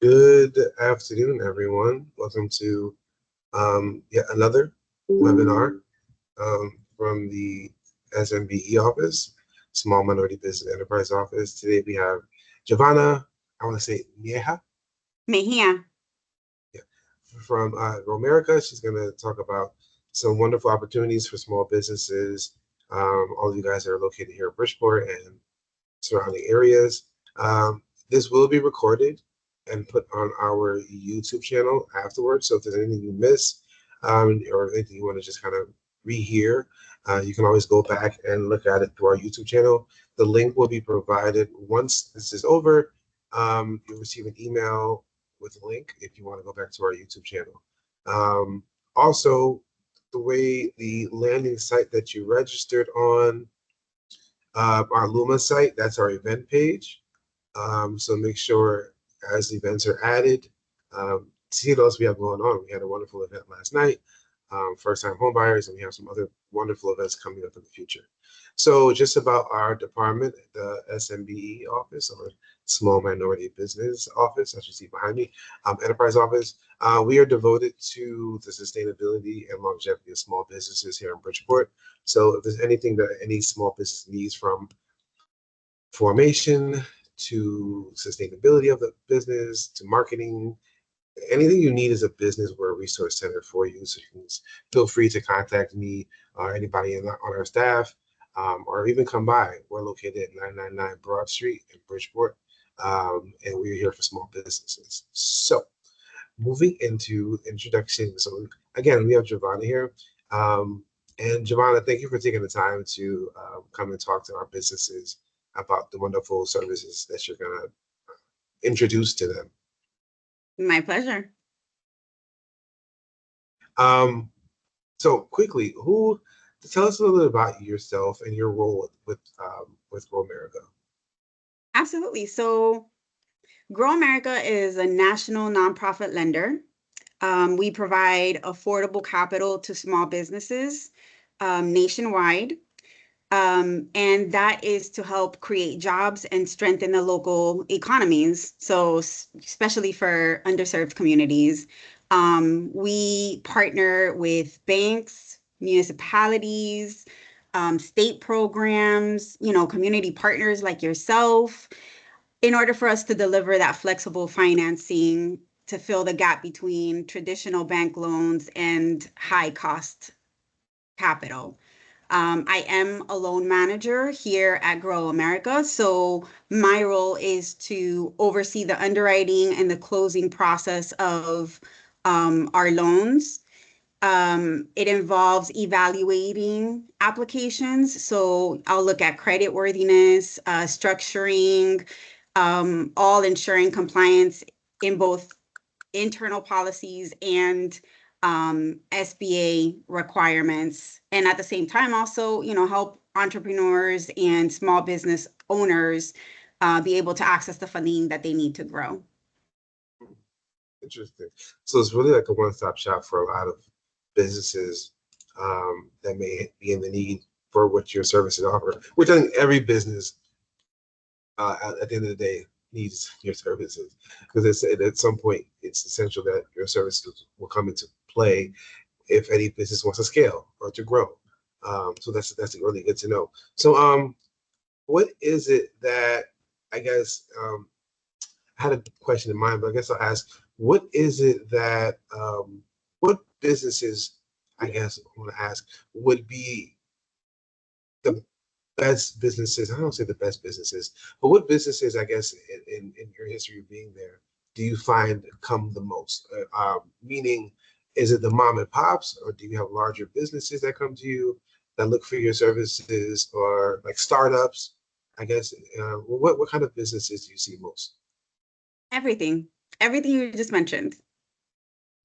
Good afternoon, everyone. Welcome to yet another webinar from the SMBE office, Small Minority Business Enterprise office. Today we have Giovanna, I want to say Mieja, Mejia. yeah, from Romerica. She's going to talk about some wonderful opportunities for small businesses. All of you guys are located here in Bridgeport and surrounding areas. This will be recorded and put on our YouTube channel afterwards. So if there's anything you miss or anything you want to just kind of rehear, you can always go back and look at it through our YouTube channel. The link will be provided once this is over. You'll receive an email with a link if you want to go back to our YouTube channel. Also, the way the landing site that you registered on, our Luma site, that's our event page. So make sure as the events are added, see what else we have going on. We had a wonderful event last night, first-time homebuyers, and we have some other wonderful events coming up in the future. So just about our department, the SMBE office, or Small Minority Business Office, as you see behind me, Enterprise Office, we are devoted to the sustainability and longevity of small businesses here in Bridgeport. So if there's anything that any small business needs, from formation to sustainability of the business to marketing, anything you need as a business, we're a resource center for you. So you can feel free to contact me or anybody on our staff, or even come by. We're located at 999 Broad Street in Bridgeport, and we're here for small businesses. So moving into introduction. So again, we have Giovanna here. And Giovanna, thank you for taking the time to come and talk to our businesses about the wonderful services that you're going to introduce to them. My pleasure. So quickly, tell us a little bit about yourself and your role with Grow America. Absolutely. So Grow America is a national nonprofit lender. We provide affordable capital to small businesses nationwide. And that is to help create jobs and strengthen the local economies. So especially for underserved communities, we partner with banks, municipalities, state programs, community partners like yourself, in order for us to deliver that flexible financing to fill the gap between traditional bank loans and high cost capital. I am a loan manager here at Grow America, so my role is to oversee the underwriting and the closing process of our loans. It involves evaluating applications, so I'll look at creditworthiness, structuring, all ensuring compliance in both internal policies and SBA requirements, and at the same time also, help entrepreneurs and small business owners be able to access the funding that they need to grow. Interesting. So it's really like a one-stop shop for a lot of businesses that may be in the need for what your services offer, which I think every business at the end of the day needs your services, because at some point it's essential that your services will come into play if any business wants to scale or to grow. So that's really good to know. So what is it that, I guess, I had a question in mind, but I guess I'll ask, what is it that, what businesses, I guess I want to ask, would be the best businesses? I don't say the best businesses, but what businesses, I guess, in your history of being there, do you find come the most? Meaning, is it the mom and pops, or do you have larger businesses that come to you that look for your services, or like startups? I guess, what kind of businesses do you see most? Everything you just mentioned.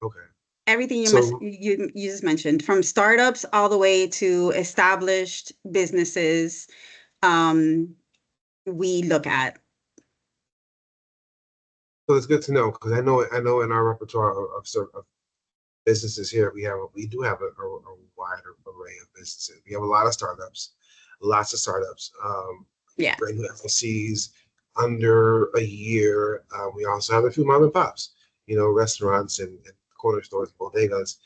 Okay. Everything you just mentioned, from startups all the way to established businesses, we look at. So it's good to know, because I know in our repertoire of businesses here, we do have a wide array of businesses. We have a lot of startups, lots of startups. Yeah. Brand new FLCs, under a year. We also have a few mom and pops, restaurants and corner stores, bodegas.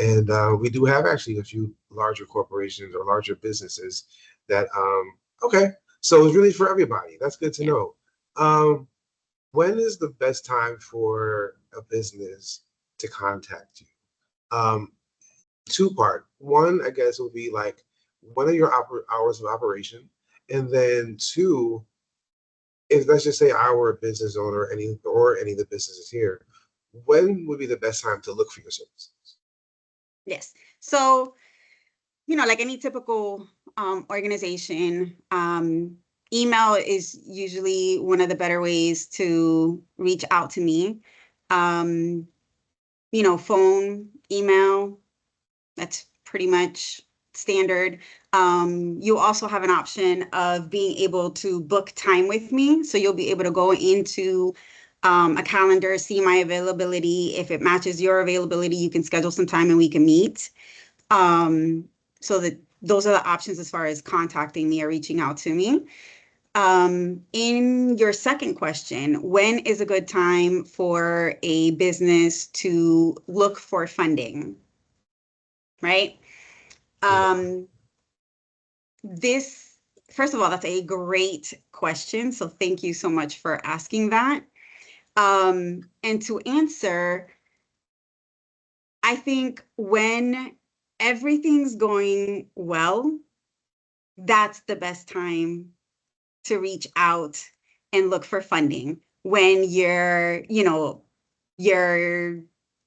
And we do have actually a few larger corporations or larger businesses that, okay, so it's really for everybody. That's good to Yeah. know. When is the best time for a business to contact you? Um, Two-part. One, I guess, would be like, what are your hours of operation? And then two, if let's just say I were a business owner, any of the businesses here, when would be the best time to look for your services? Yes. So, like any typical organization, email is usually one of the better ways to reach out to me. Um, phone, email, that's pretty much standard. You also have an option of being able to book time with me. So you'll be able to go into a calendar, see my availability. If it matches your availability, you can schedule some time and we can meet. Um, so that those are the options as far as contacting me or reaching out to me. In your second question, when is a good time for a business to look for funding, right? Yeah. Um, this, first of all, that's a great question. So thank you so much for asking that. And to answer, I think when everything's going well, that's the best time to reach out and look for funding. When your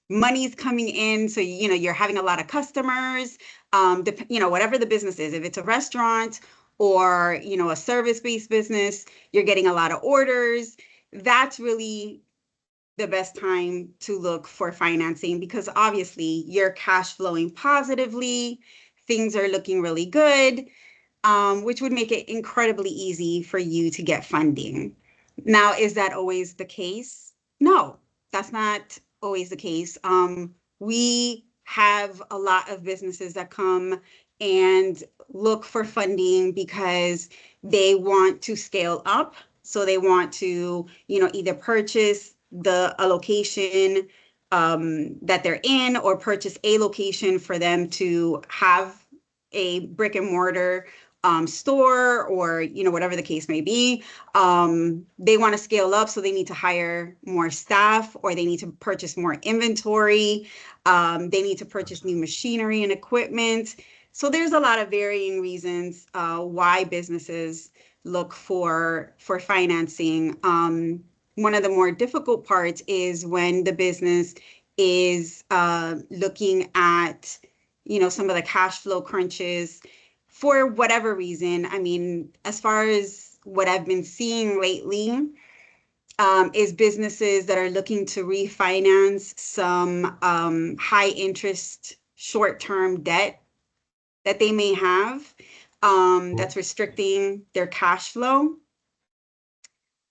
money's coming in, so you're having a lot of customers, whatever the business is, if it's a restaurant or a service-based business, you're getting a lot of orders. That's really the best time to look for financing because obviously you're cash flowing positively, things are looking really good, which would make it incredibly easy for you to get funding. Now, is that always the case? No, that's not always the case. We have a lot of businesses that come and look for funding because they want to scale up. So they want to, either purchase a location that they're in or purchase a location for them to have a brick and mortar store or whatever the case may be. They want to scale up, so they need to hire more staff or they need to purchase more inventory. They need to purchase new machinery and equipment. So there's a lot of varying reasons why businesses look for financing. One of the more difficult parts is when the business is looking at some of the cash flow crunches for whatever reason. I mean, as far as what I've been seeing lately, is businesses that are looking to refinance some high interest short-term debt that they may have, that's restricting their cash flow.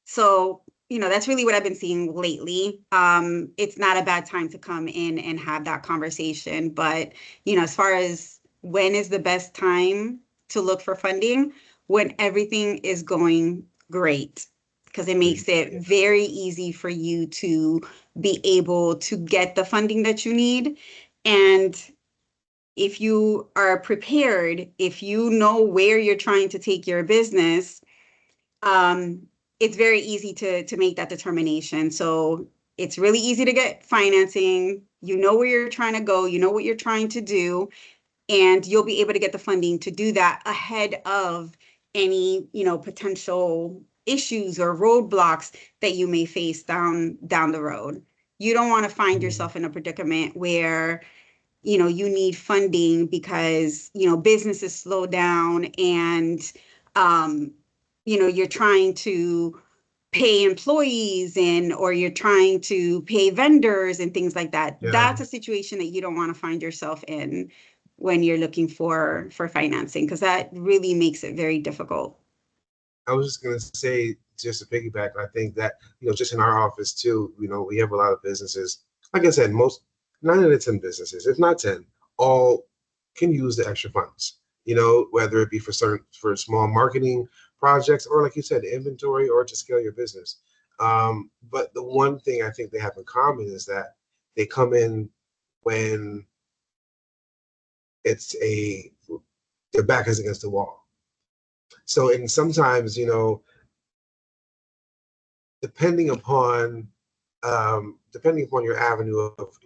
So, that's really what I've been seeing lately. It's not a bad time to come in and have that conversation. But, as far as when is the best time to look for funding, when everything is going great, because it makes it very easy for you to be able to get the funding that you need. And if you are prepared, if you know where you're trying to take your business, um, it's very easy to make that determination. So it's really easy to get financing. You know where you're trying to go, you know what you're trying to do, and you'll be able to get the funding to do that ahead of any, potential issues or roadblocks that you may face down the road. You don't want to find Mhm. yourself in a predicament where you need funding because businesses slow down and um, you're trying to pay employees and or you're trying to pay vendors and things like that. Yeah. That's a situation that you don't want to find yourself in when you're looking for financing, because that really makes it very difficult. I was just gonna say, just to piggyback, I think that, just in our office too, we have a lot of businesses. Like I said, most 9 out of 10 businesses, if not 10, all can use the extra funds. Whether it be for small marketing, projects, or like you said, inventory, or to scale your business. But the one thing I think they have in common is that they come in when it's their back is against the wall. So, and sometimes, depending upon depending upon your avenue of,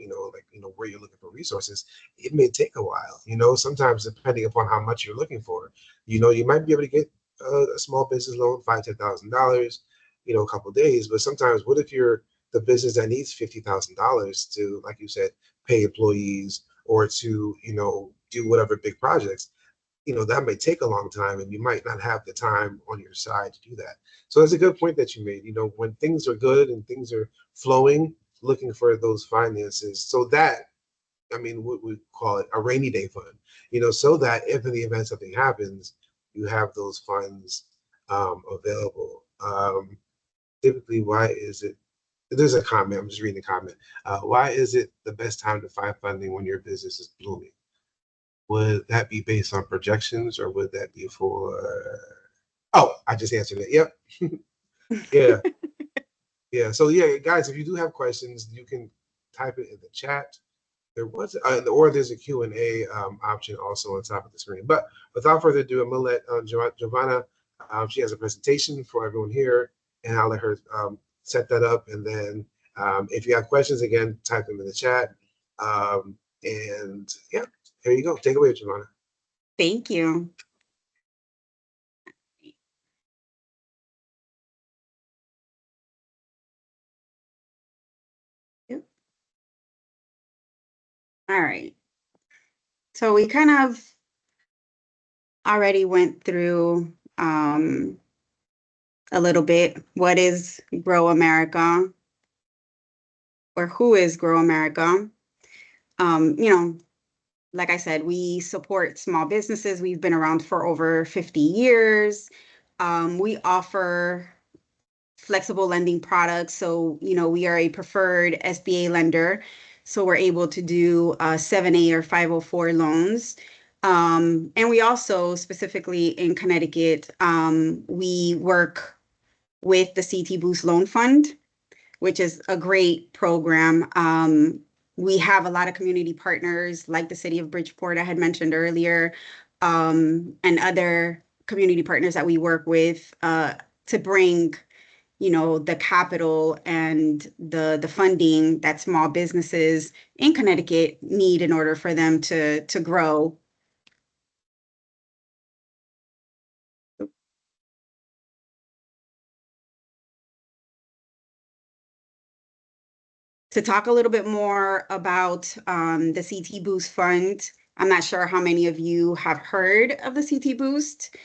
where you're looking for resources, it may take a while. Sometimes depending upon how much you're looking for, you might be able to get a small business loan, $5,000 to $10,000, a couple of days. But sometimes, what if you're the business that needs $50,000 to, like you said, pay employees, or to, do whatever big projects? That may take a long time, and you might not have the time on your side to do that. So that's a good point that you made. When things are good and things are flowing, looking for those finances, so that, what we call it a rainy day fund, so that if in the event something happens, you have those funds available. Typically, why is it? There's a comment. I'm just reading the comment. Why is it the best time to find funding when your business is blooming? Would that be based on projections, or would that be for? Oh, I just answered it. Yep. Yeah. Yeah. So yeah, guys, if you do have questions, you can type it in the chat. There was, or there's a Q&A option also on top of the screen. But without further ado, I'm gonna let Giovanna. She has a presentation for everyone here, and I'll let her set that up. And then if you have questions, again, type them in the chat. And yeah, here you go. Take it away, Giovanna. Thank you. Yep. All right. So we kind of already went through a little bit. What is Grow America, or who is Grow America? Like I said, we support small businesses. We've been around for over 50 years. We offer flexible lending products. So, we are a preferred SBA lender. So we're able to do 7A or 504 loans. And we also, specifically in Connecticut, we work with the CT Boost Loan Fund, which is a great program. We have a lot of community partners like the city of Bridgeport I had mentioned earlier, and other community partners that we work with to bring, the capital and the funding that small businesses in Connecticut need in order for them to grow. To talk a little bit more about the CT Boost Fund, I'm not sure how many of you have heard of the CT Boost,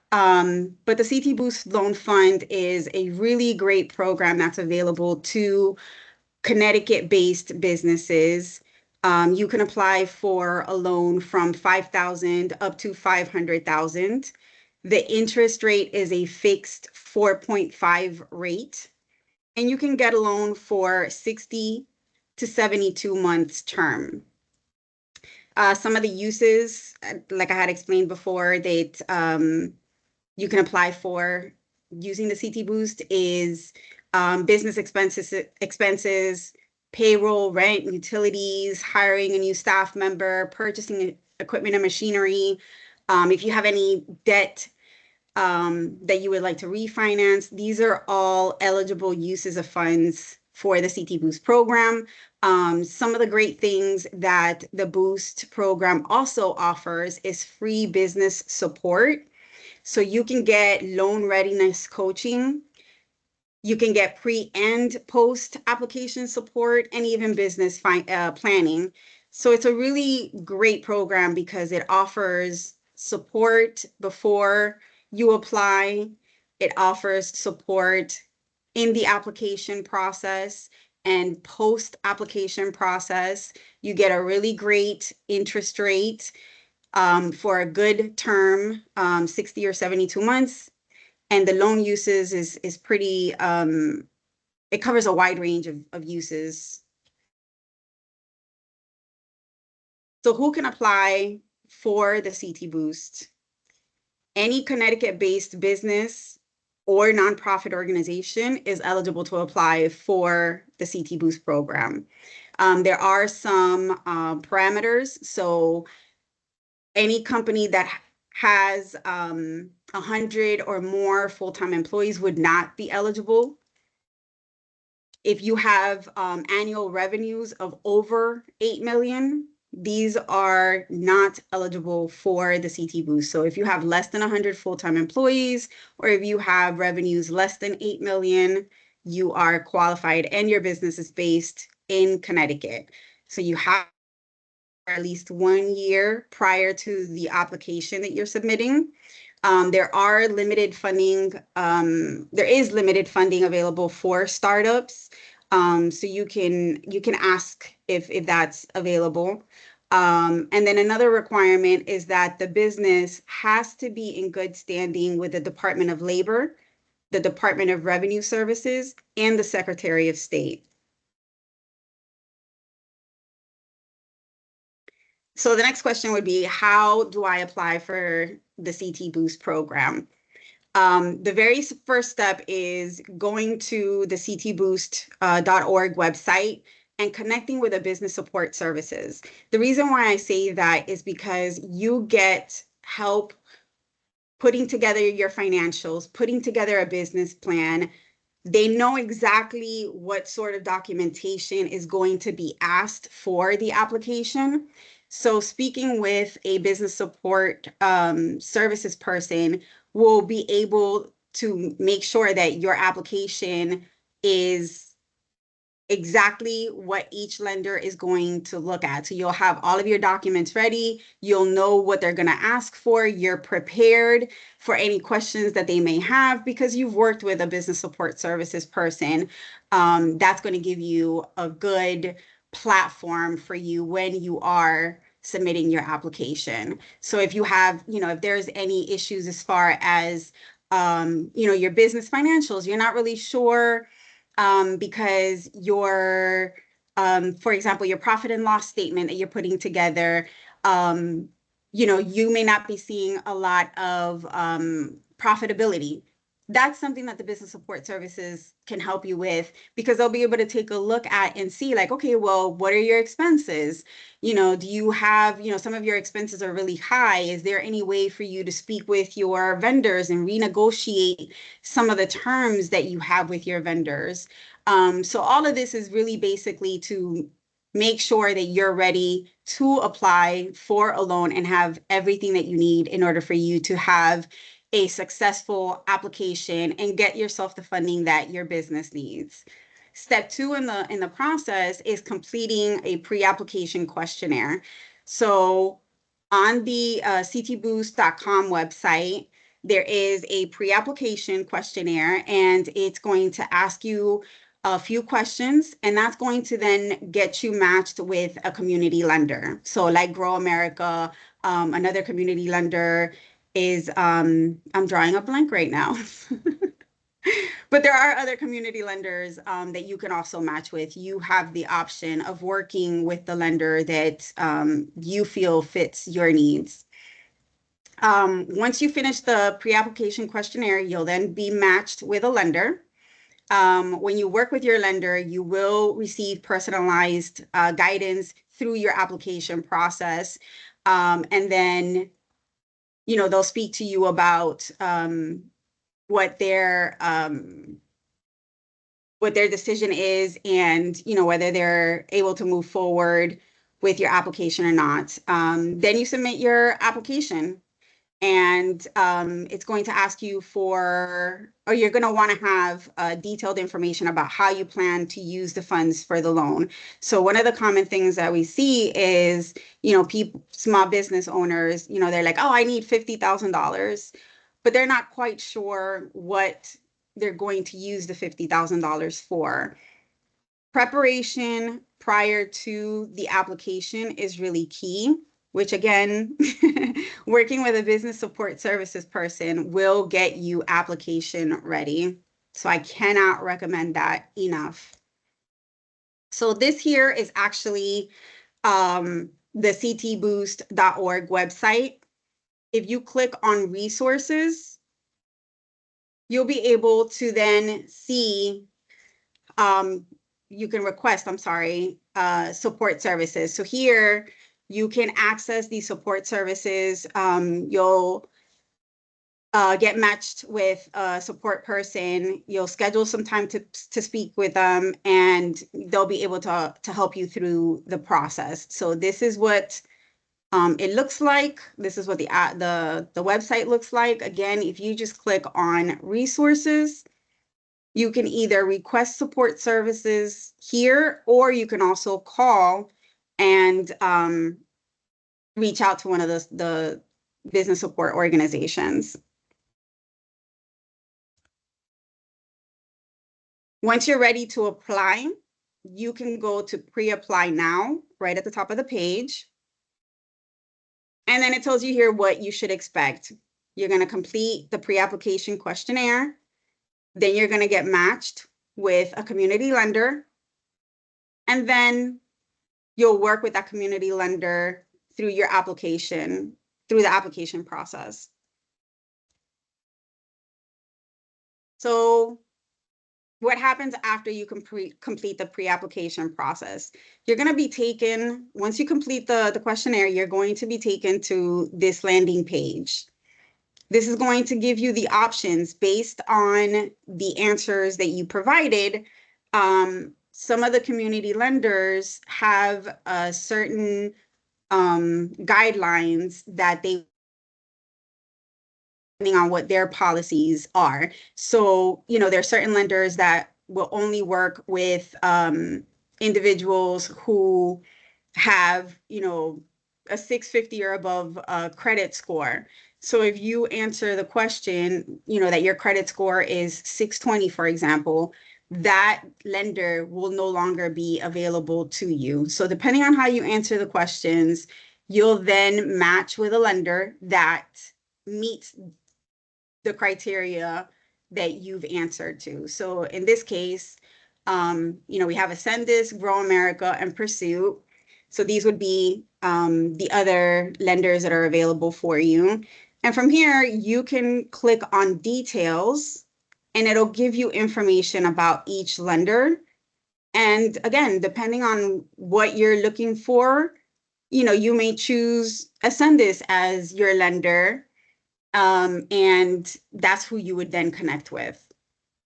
but the CT Boost Loan Fund is a really great program that's available to Connecticut-based businesses. You can apply for a loan from $5,000 up to $500,000. The interest rate is a fixed 4.5 rate, and you can get a loan for 60 to 72 months term. Some of the uses, like I had explained before, that you can apply for using the CT Boost is business expenses, payroll, rent, utilities, hiring a new staff member, purchasing equipment and machinery. If you have any debt that you would like to refinance, these are all eligible uses of funds for the CT Boost program. Some of the great things that the Boost program also offers is free business support. So you can get loan readiness coaching. You can get pre and post application support, and even business planning. So it's a really great program because it offers support before you apply. It offers support in the application process and post application process. You get a really great interest rate for a good term, 60 or 72 months. And the loan uses is pretty, it covers a wide range of uses. So who can apply for the CT Boost? Any Connecticut-based business or nonprofit organization is eligible to apply for the CT Boost program. There are some parameters. So any company that has 100 or more full-time employees would not be eligible. If you have annual revenues of over 8 million, these are not eligible for the CT Boost. So if you have less than 100 full-time employees, or if you have revenues less than 8 million, you are qualified and your business is based in Connecticut. So you have at least 1 year prior to the application that you're submitting. There is limited funding available for startups. So you can ask if that's available. And then another requirement is that the business has to be in good standing with the Department of Labor, the Department of Revenue Services, and the Secretary of State. So the next question would be, how do I apply for the CT Boost program? The very first step is going to the ctboost.org website and connecting with a business support services. The reason why I say that is because you get help putting together your financials, putting together a business plan. They know exactly what sort of documentation is going to be asked for the application. So speaking with a business support services person will be able to make sure that your application is exactly what each lender is going to look at. So you'll have all of your documents ready. You'll know what they're going to ask for. You're prepared for any questions that they may have because you've worked with a business support services person. That's going to give you a good platform for you when you are submitting your application. So if you have, if there's any issues as far as, your business financials, you're not really sure because for example, your profit and loss statement that you're putting together, you may not be seeing a lot of profitability. That's something that the business support services can help you with because they'll be able to take a look at and see like, okay, well, what are your expenses? Do you have, some of your expenses are really high. Is there any way for you to speak with your vendors and renegotiate some of the terms that you have with your vendors? So all of this is really basically to make sure that you're ready to apply for a loan and have everything that you need in order for you to have a successful application and get yourself the funding that your business needs. Step 2 in the process is completing a pre-application questionnaire. So on the ctboost.com website, there is a pre-application questionnaire, and it's going to ask you a few questions, and that's going to then get you matched with a community lender. So like Grow America, another community lender is, I'm drawing a blank right now. But there are other community lenders that you can also match with. You have the option of working with the lender that you feel fits your needs. Once you finish the pre-application questionnaire, you'll then be matched with a lender. When you work with your lender, you will receive personalized guidance through your application process. And then, they'll speak to you about what their decision is and, whether they're able to move forward with your application or not. Then you submit your application. And it's going to ask you or you're going to want to have detailed information about how you plan to use the funds for the loan. So one of the common things that we see is, small business owners, they're like, oh, I need $50,000, but they're not quite sure what they're going to use the $50,000 for. Preparation prior to the application is really key, which again, working with a business support services person will get you application ready. So I cannot recommend that enough. So this here is actually the ctboost.org website. if you click on resources, you'll be able to then see, you can request, support services. So here you can access these support services. You'll get matched with a support person. You'll schedule some time to speak with them, and they'll be able to help you through the process. So this is what it looks like. This is what the website looks like. Again, if you just click on resources, you can either request support services here, or you can also call and reach out to one of the business support organizations. Once you're ready to apply, you can go to pre-apply now, right at the top of the page. And then it tells you here what you should expect. You're going to complete the pre-application questionnaire. Then you're going to get matched with a community lender. And then you'll work with that community lender through your application, through the application process. So what happens after you complete the pre-application process? You're going to be taken, once you complete the questionnaire, you're going to be taken to this landing page. This is going to give you the options based on the answers that you provided. Some of the community lenders have certain guidelines that they, depending on what their policies are. So, there are certain lenders that will only work with individuals who have, a 650 or above credit score. So if you answer the question, that your credit score is 620, for example, that lender will no longer be available to you. So depending on how you answer the questions, you'll then match with a lender that meets the criteria that you've answered to. So in this case, we have Ascendus, Grow America, and Pursuit. So these would be the other lenders that are available for you. And from here, you can click on details, and it'll give you information about each lender. And again, depending on what you're looking for, you may choose Ascendus as your lender. And that's who you would then connect with.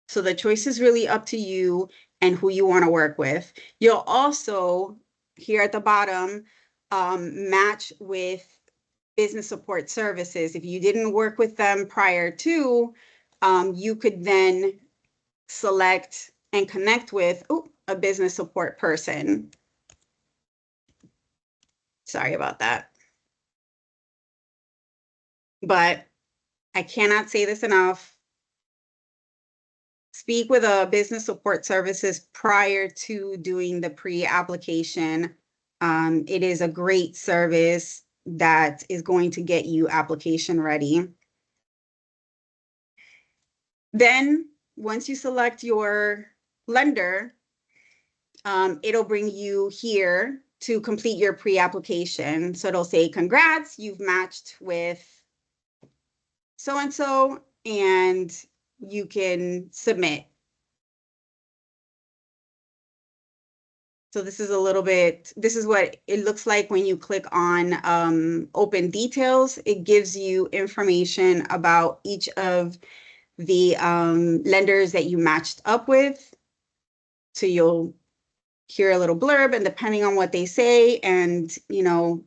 So the choice is really up to you and who you want to work with. You'll also, here at the bottom, match with business support services. If you didn't work with them prior to, you could then select and connect with a business support person. Sorry about that. But I cannot say this enough. Speak with a business support services prior to doing the pre-application. It is a great service that is going to get you application ready. Then once you select your lender, it'll bring you here to complete your pre-application. So it'll say, congrats, you've matched with so-and-so, and you can submit. So this is this is what it looks like when you click on open details. It gives you information about each of the lenders that you matched up with. So you'll hear a little blurb, and depending on what they say, and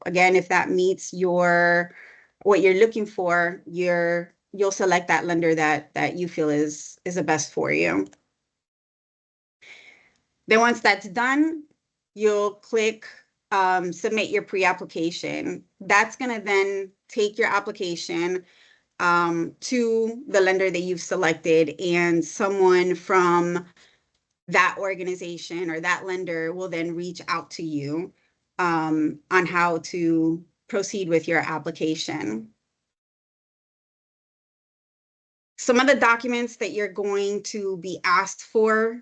again, if that meets what you're looking for, you'll select that lender that you feel is the best for you. Then once that's done, you'll click submit your pre-application. That's going to then take your application to the lender that you've selected, and someone from that organization or that lender will then reach out to you on how to proceed with your application. Some of the documents that you're going to be asked for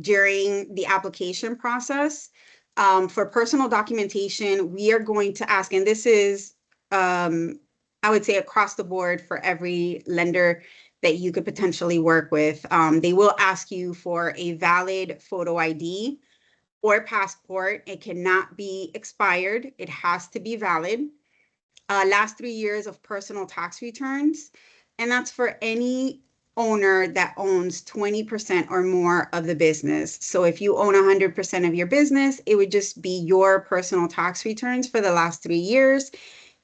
during the application process. For personal documentation, we are going to ask, and this is I would say across the board for every lender that you could potentially work with. They will ask you for a valid photo ID or passport. It cannot be expired. It has to be valid. Last 3 years of personal tax returns, and that's for any owner that owns 20% or more of the business. So if you own 100% of your business, it would just be your personal tax returns for the last 3 years.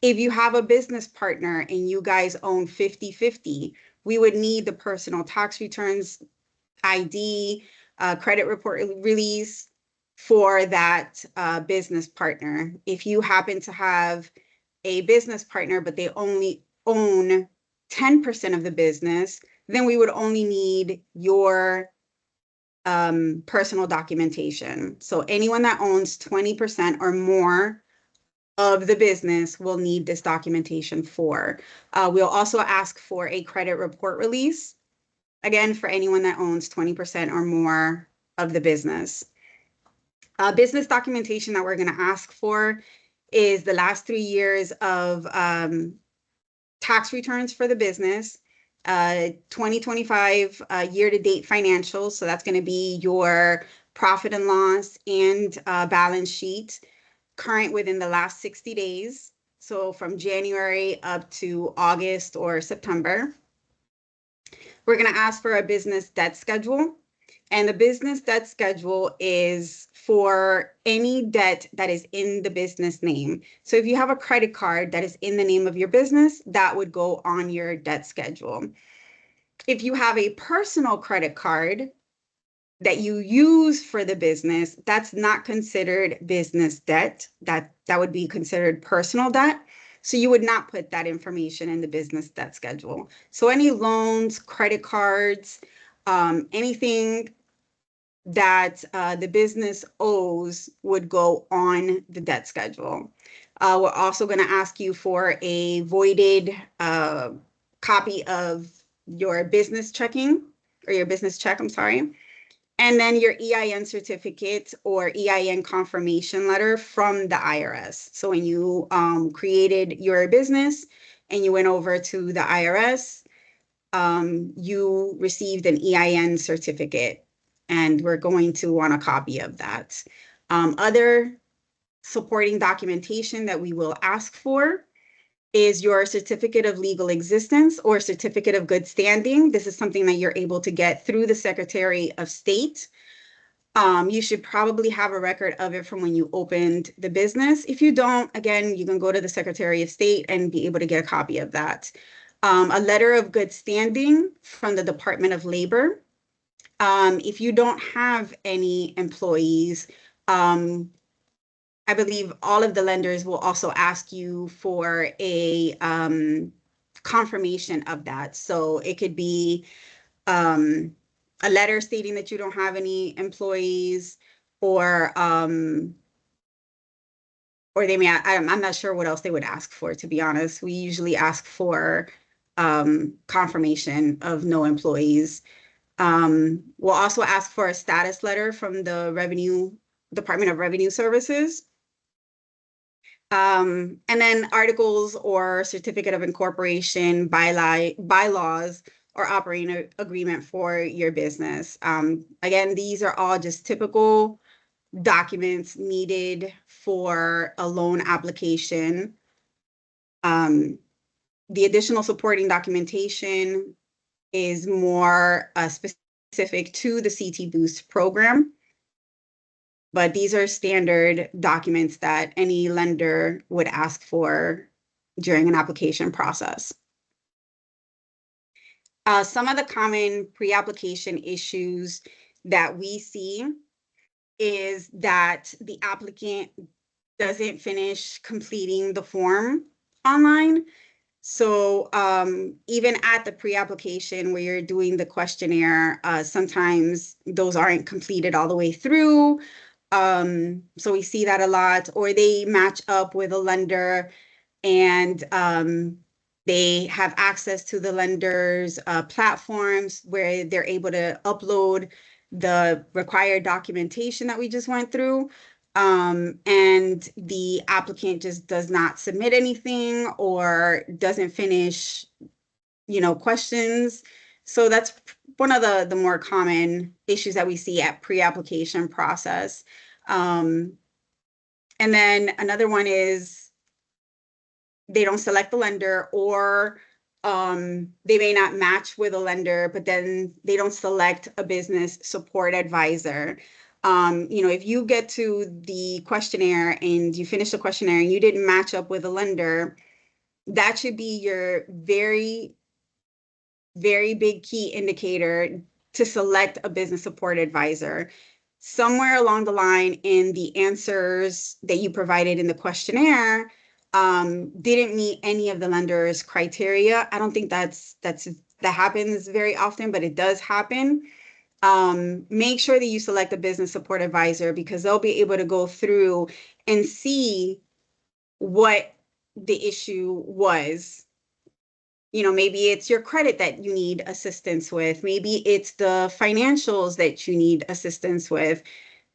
If you have a business partner and you guys own 50-50, we would need the personal tax returns, ID, credit report release for that business partner. If you happen to have a business partner, but they only own 10% of the business, then we would only need your personal documentation. So anyone that owns 20% or more of the business will need this documentation for. We'll also ask for a credit report release, again, for anyone that owns 20% or more of the business. Business documentation that we're going to ask for is the last 3 years of tax returns for the business, 2025 year-to-date financials. So that's going to be your profit and loss and balance sheet, current within the last 60 days. So from January up to August or September. We're going to ask for a business debt schedule. And the business debt schedule is for any debt that is in the business name. So if you have a credit card that is in the name of your business, that would go on your debt schedule. If you have a personal credit card that you use for the business, that's not considered business debt. That would be considered personal debt. So you would not put that information in the business debt schedule. So any loans, credit cards, anything that the business owes would go on the debt schedule. We're also going to ask you for a voided copy of your business checking, or your business check, I'm sorry. And then your EIN certificate or EIN confirmation letter from the IRS. So when you created your business and you went over to the IRS, you received an EIN certificate, and we're going to want a copy of that. Other supporting documentation that we will ask for is your certificate of legal existence or certificate of good standing. This is something that you're able to get through the Secretary of State. You should probably have a record of it from when you opened the business. If you don't, again, you can go to the Secretary of State and be able to get a copy of that. A letter of good standing from the Department of Labor. If you don't have any employees, I believe all of the lenders will also ask you for a confirmation of that. So it could be a letter stating that you don't have any employees, or they may, I'm not sure what else they would ask for, to be honest. We usually ask for confirmation of no employees. We'll also ask for a status letter from the Department of Revenue Services. And then articles or certificate of incorporation, bylaws, or operating agreement for your business. Again, these are all just typical documents needed for a loan application. The additional supporting documentation is more specific to the CT Boost program. But these are standard documents that any lender would ask for during an application process. Some of the common pre-application issues that we see is that the applicant doesn't finish completing the form online. So even at the pre-application where you're doing the questionnaire, sometimes those aren't completed all the way through. So we see that a lot, or they match up with a lender and they have access to the lender's platforms where they're able to upload the required documentation that we just went through. and the applicant just does not submit anything or doesn't finish, questions. So that's one of the more common issues that we see at pre-application process. Um, and then another one is they don't select the lender, or they may not match with a lender, but then they don't select a business support advisor. If you get to the questionnaire and you finish the questionnaire and you didn't match up with a lender, that should be your very, very big key indicator to select a business support advisor. Somewhere along the line in the answers that you provided in the questionnaire didn't meet any of the lender's criteria. I don't think that happens very often, but it does happen. Make sure that you select a business support advisor, because they'll be able to go through and see what the issue was. Maybe it's your credit that you need assistance with. Maybe it's the financials that you need assistance with.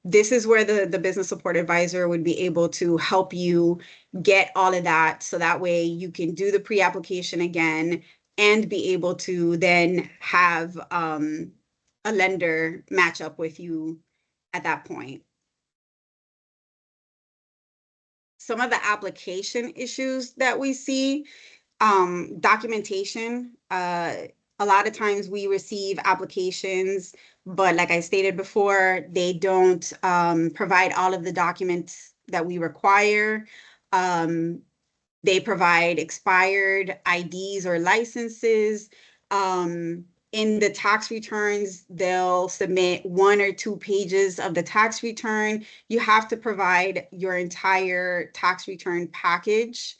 This is where the business support advisor would be able to help you get all of that. So that way you can do the pre-application again and be able to then have a lender match up with you at that point. Some of the application issues that we see, documentation. A lot of times we receive applications, but like I stated before, they don't provide all of the documents that we require. They provide expired IDs or licenses. In the tax returns, they'll submit 1 or 2 pages of the tax return. You have to provide your entire tax return package.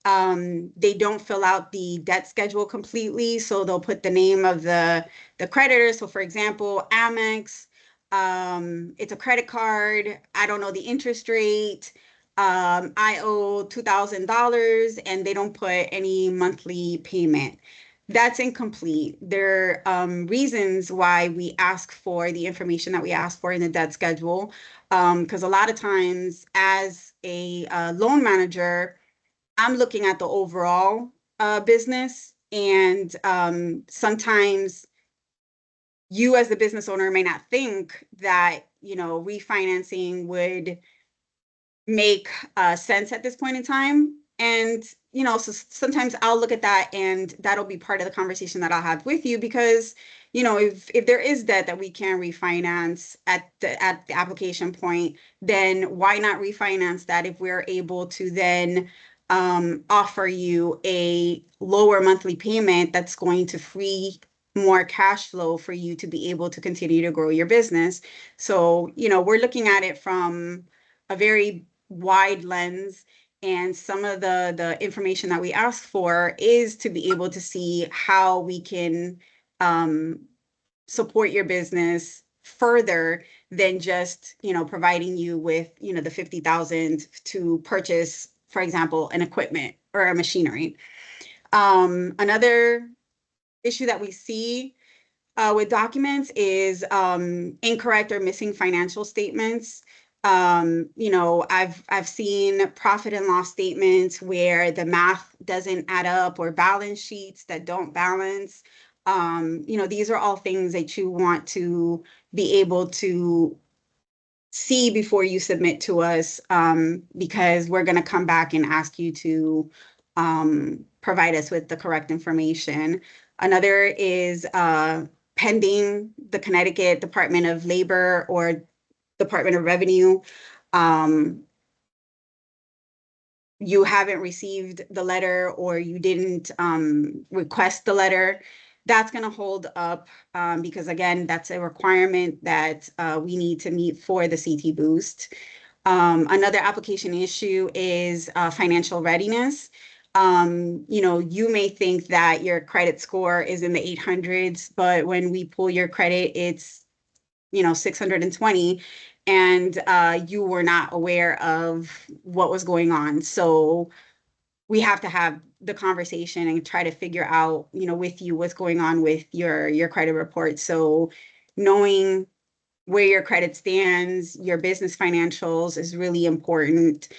They don't fill out the debt schedule completely, so they'll put the name of the creditor. So for example, Amex, it's a credit card. I don't know the interest rate. I owe $2,000, and they don't put any monthly payment. That's incomplete. There are reasons why we ask for the information that we ask for in the debt schedule, because a lot of times as a loan manager, I'm looking at the overall business, and sometimes you as the business owner may not think that, refinancing would make sense at this point in time. And, so sometimes I'll look at that, and that'll be part of the conversation that I'll have with you, because, if there is debt that we can refinance at the application point, then why not refinance that if we're able to then offer you a lower monthly payment that's going to free more cash flow for you to be able to continue to grow your business. So, we're looking at it from a very wide lens, and some of the information that we ask for is to be able to see how we can support your business further than just, providing you with, the 50,000 to purchase, for example, an equipment or a machinery. Another issue that we see with documents is incorrect or missing financial statements. I've seen profit and loss statements where the math doesn't add up, or balance sheets that don't balance. These are all things that you want to be able to see before you submit to us, because we're going to come back and ask you to provide us with the correct information. Another is pending the Connecticut Department of Labor or Department of Revenue. You haven't received the letter, or you didn't request the letter. That's going to hold up, because again, that's a requirement that we need to meet for the CT Boost. Another application issue is financial readiness. You may think that your credit score is in the 800s, but when we pull your credit, it's 620, and you were not aware of what was going on. So we have to have the conversation and try to figure out, with you, what's going on with your credit report. So knowing where your credit stands, your business financials is really important.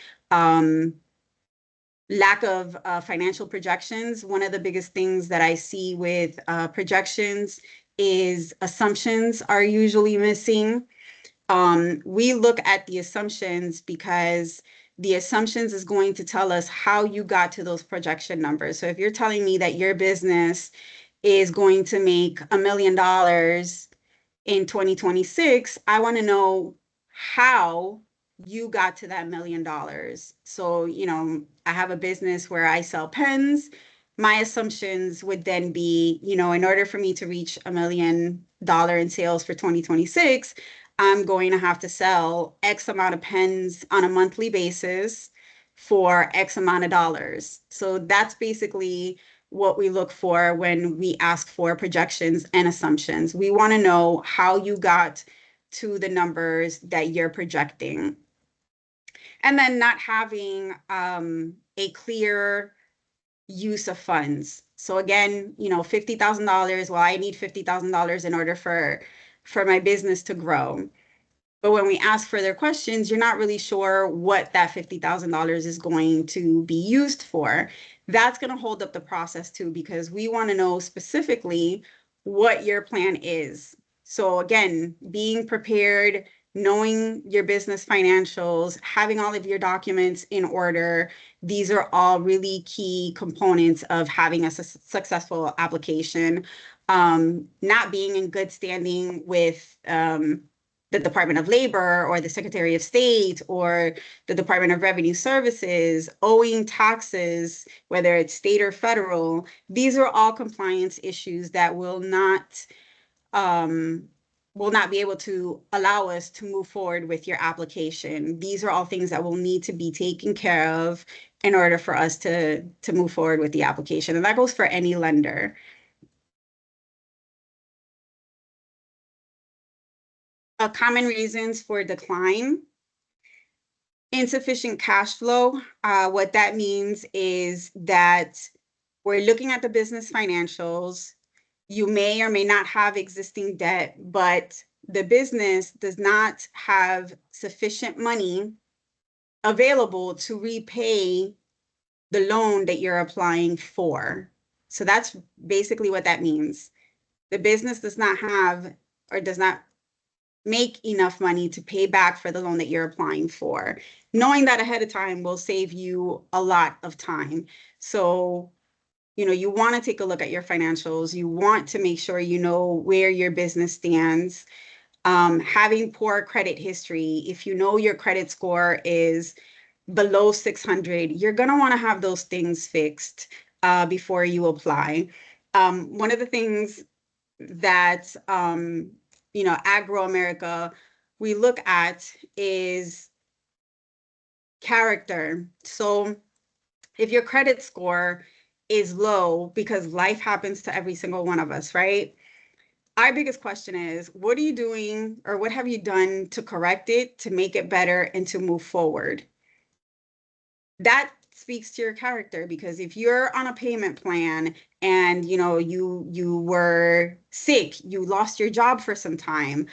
Lack of financial projections. One of the biggest things that I see with projections is assumptions are usually missing. We look at the assumptions because the assumptions is going to tell us how you got to those projection numbers. So if you're telling me that your business is going to make $1 million in 2026, I want to know how you got to that $1 million. So, I have a business where I sell pens. My assumptions would then be, in order for me to reach $1 million in sales for 2026, I'm going to have to sell X amount of pens on a monthly basis for X amount of dollars. So that's basically what we look for when we ask for projections and assumptions. We want to know how you got to the numbers that you're projecting. And then not having a clear use of funds. So again, $50,000, well, I need $50,000 in order for my business to grow. But when we ask further questions, you're not really sure what that $50,000 is going to be used for. That's going to hold up the process too, because we want to know specifically what your plan is. So again, being prepared, knowing your business financials, having all of your documents in order, these are all really key components of having a successful application. Not being in good standing with the Department of Labor or the Secretary of State or the Department of Revenue Services, owing taxes, whether it's state or federal. These are all compliance issues that will not be able to allow us to move forward with your application. These are all things that will need to be taken care of in order for us to move forward with the application. And that goes for any lender. Common reasons for decline: insufficient cash flow. What that means is that we're looking at the business financials. You may or may not have existing debt, but the business does not have sufficient money available to repay the loan that you're applying for. So that's basically what that means. The business does not have or does not make enough money to pay back for the loan that you're applying for. Knowing that ahead of time will save you a lot of time. So, you want to take a look at your financials. You want to make sure you know where your business stands. Having poor credit history, if you know your credit score is below 600, you're going to want to have those things fixed before you apply. One of the things that Agro America we look at is character. So if your credit score is low, because life happens to every single one of us, right? Our biggest question is, what are you doing or what have you done to correct it, to make it better and to move forward? That speaks to your character, because if you're on a payment plan and you were sick, you lost your job for some time,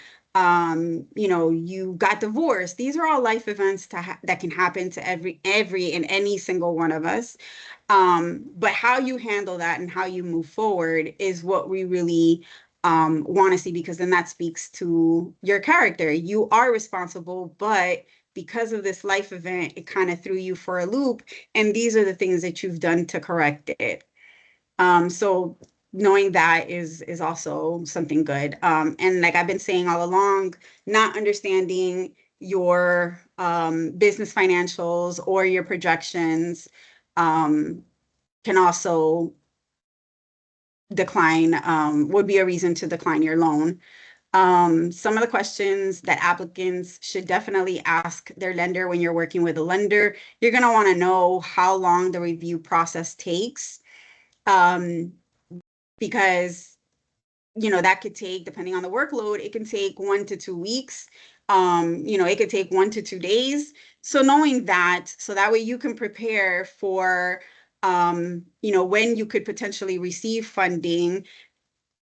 you got divorced, these are all life events that can happen to every and any single one of us. But how you handle that and how you move forward is what we really want to see, because then that speaks to your character. You are responsible, but because of this life event, it kind of threw you for a loop. And these are the things that you've done to correct it. So knowing that is also something good. And like I've been saying all along, not understanding your business financials or your projections can also would be a reason to decline your loan. Some of the questions that applicants should definitely ask their lender when you're working with a lender: you're going to want to know how long the review process takes, because that could take, depending on the workload, it can take 1 to 2 weeks. It could take 1 to 2 days. So knowing that, so that way you can prepare for when you could potentially receive funding,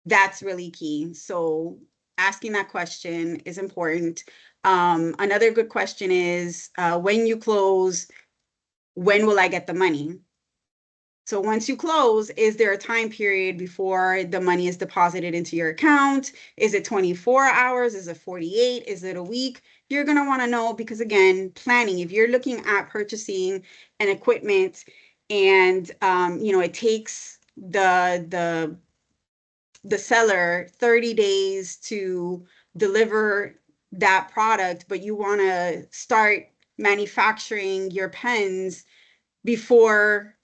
that's really key. So asking that question is important. Another good question is, when you close, when will I get the money? So once you close, is there a time period before the money is deposited into your account? Is it 24 hours? Is it 48? Is it a week? You're going to want to know, because again, planning, if you're looking at purchasing an equipment and it takes the seller 30 days to deliver that product, but you want to start manufacturing your pens before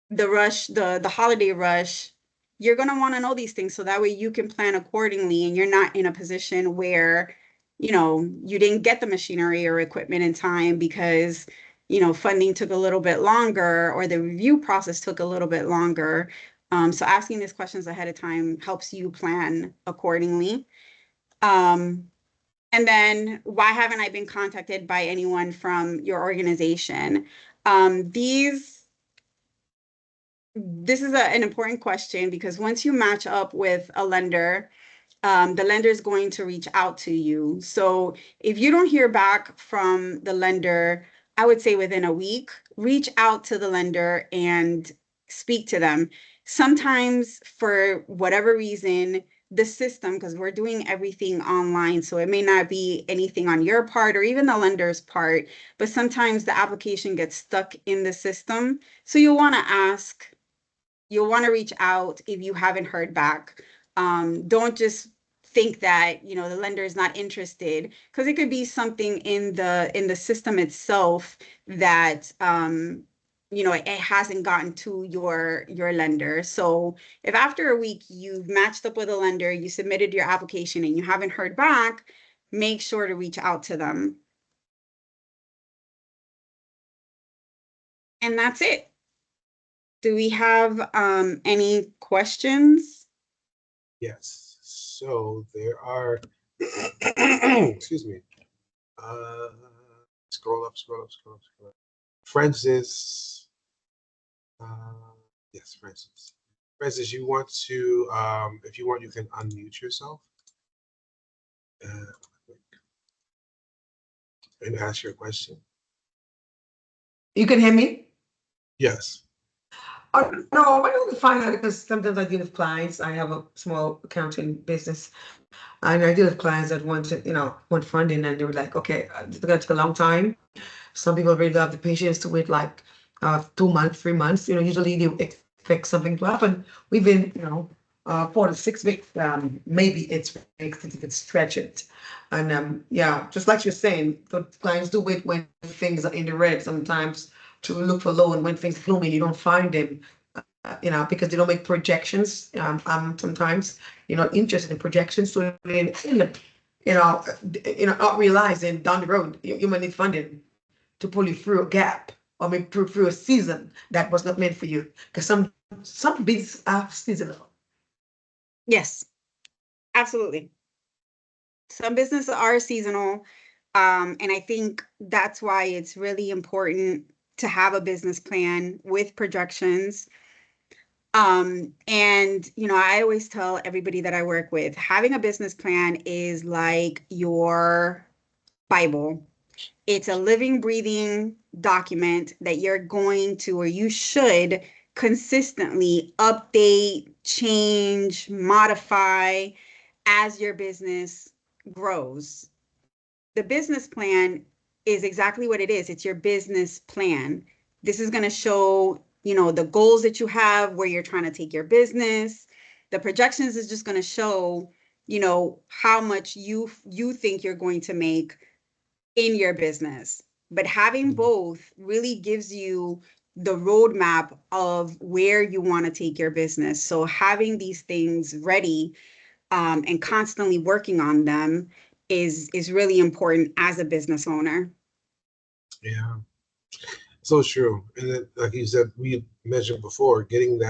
the holiday rush, you're going to want to know these things so that way you can plan accordingly and you're not in a position where, you didn't get the machinery or equipment in time because, funding took a little bit longer or the review process took a little bit longer. So asking these questions ahead of time helps you plan accordingly. And then, why haven't I been contacted by anyone from your organization? This is an important question, because once you match up with a lender, the lender is going to reach out to you. So if you don't hear back from the lender, I would say within a week, reach out to the lender and speak to them. Sometimes, for whatever reason, the system, because we're doing everything online, so it may not be anything on your part or even the lender's part, but sometimes the application gets stuck in the system. So you'll want to reach out if you haven't heard back. Don't just think that the lender is not interested, because it could be something in the system itself that it hasn't gotten to your lender. So if after a week you've matched up with a lender, you submitted your application and you haven't heard back, make sure to reach out to them. And that's it. Do we have any questions? Yes. So there are, excuse me. Scroll up, scroll up, scroll up, scroll up. Francis, yes, Francis. Francis, you want to, if you want, you can unmute yourself and ask your question. You can hear me? Yes. No, I don't find that because sometimes I deal with clients. I have a small accounting business, and I deal with clients that want funding, and they were like, okay, it's gonna take a long time. Some people really have the patience to wait like 2 months, 3 months. Usually they expect something to happen within 4 to 6 weeks. Maybe it's weeks if it's stretch it. And yeah, just like you're saying, the clients do wait when things are in the red sometimes to look for loan. When things are blooming, you don't find them. Because they don't make projections. Sometimes you're not interested in projections, so they end up, not realizing down the road you might need funding to pull you through a gap, or maybe through a season that was not meant for you. Because some bids are seasonal. Yes, absolutely. Some businesses are seasonal. And I think that's why it's really important to have a business plan with projections. And I always tell everybody that I work with, having a business plan is like your Bible. It's a living, breathing document that you're going to, or you should consistently update, change, modify as your business grows. The business plan is exactly what it is. It's your business plan. This is going to show, the goals that you have, where you're trying to take your business. The projections is just going to show, how much you think you're going to make in your business. But having both really gives you the roadmap of where you want to take your business. So having these things ready, and constantly working on them is really important as a business owner. Yeah. So true. And then, like you said, we mentioned before, getting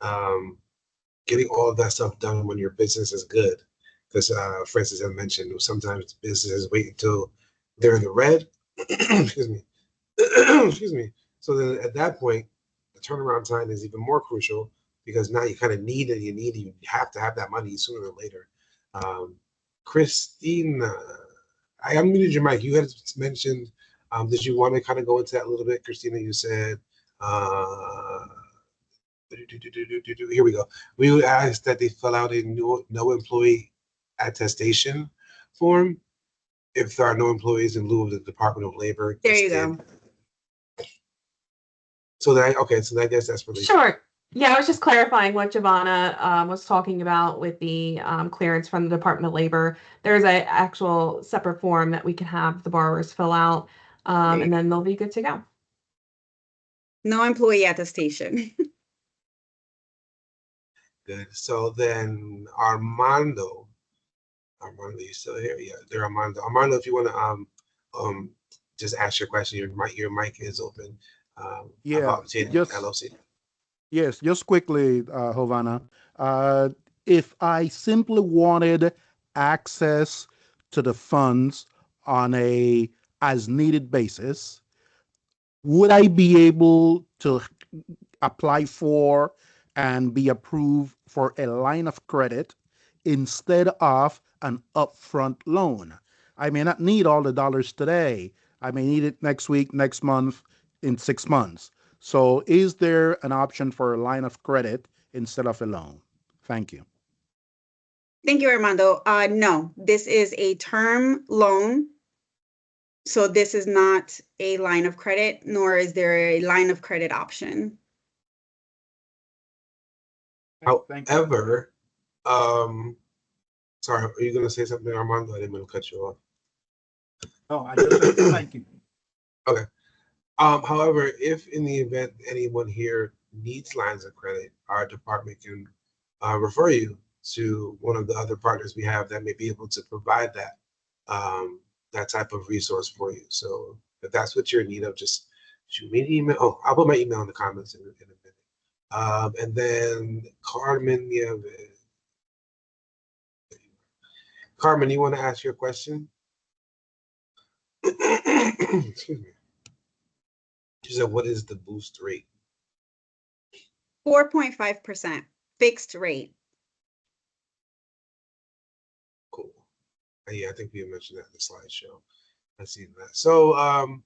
all of that stuff done when your business is good. Because Francis had mentioned sometimes businesses wait until they're in the red. Excuse me. Excuse me. So then at that point, the turnaround time is even more crucial, because now you kind of need it. You have to have that money sooner or later. Christina, I unmuted your mic. You had mentioned, did you want to kind of go into that a little bit? Christina, you said, here we go. We would ask that they fill out a no employee attestation form if there are no employees in lieu of the Department of Labor. There you go. So that, okay, so I guess that's really Sure. Yeah, I was just clarifying what Giovanna was talking about with the clearance from the Department of Labor. There's an actual separate form that we can have the borrowers fill out, and then they'll be good to go. No employee attestation. good. So then Armando, you still here? Yeah, there, Armando. Armando, if you want to just ask your question, your mic is open. Yeah, about just LLC. yes, just quickly, Giovanna. If I simply wanted access to the funds on a as needed basis, would I be able to apply for and be approved for a line of credit instead of an upfront loan? I may not need all the dollars today. I may need it next week, next month, in 6 months. So is there an option for a line of credit instead of a loan? Thank you. Thank you, Armando. No, this is a term loan. So this is not a line of credit, nor is there a line of credit option. However, sorry, are you going to say something, Armando? I didn't mean to cut you off. Oh, I just said thank you. Okay. However, if in the event anyone here needs lines of credit, our department can refer you to one of the other partners we have that may be able to provide that that type of resource for you. So if that's what you're in need of, just shoot me an email. Oh, I'll put my email in the comments in a minute. And then Carmen, Carmen, you want to ask your question? Excuse me. She said, what is the boost rate? 4.5% fixed rate. Cool. Yeah, I think we mentioned that in the slideshow. I see that. So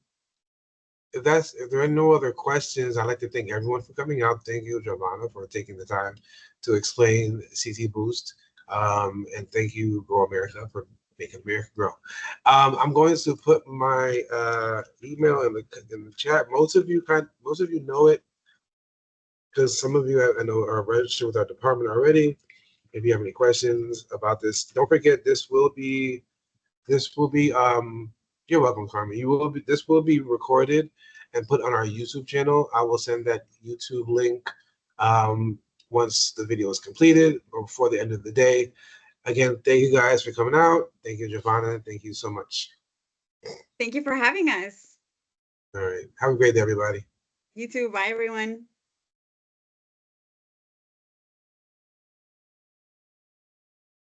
if there are no other questions, I'd like to thank everyone for coming out. Thank you, Giovanna, for taking the time to explain CT Boost. And thank you, Grow America, for making America grow. I'm going to put my email in the chat. Most of you know it, because some of you I know are registered with our department already. If you have any questions about this, don't forget this will be you're welcome, Carmen. This will be recorded and put on our YouTube channel. I will send that YouTube link once the video is completed or before the end of the day. Again, thank you guys for coming out. Thank you, Giovanna. Thank you so much. Thank you for having us. All right. Have a great day, everybody. You too. Bye, everyone.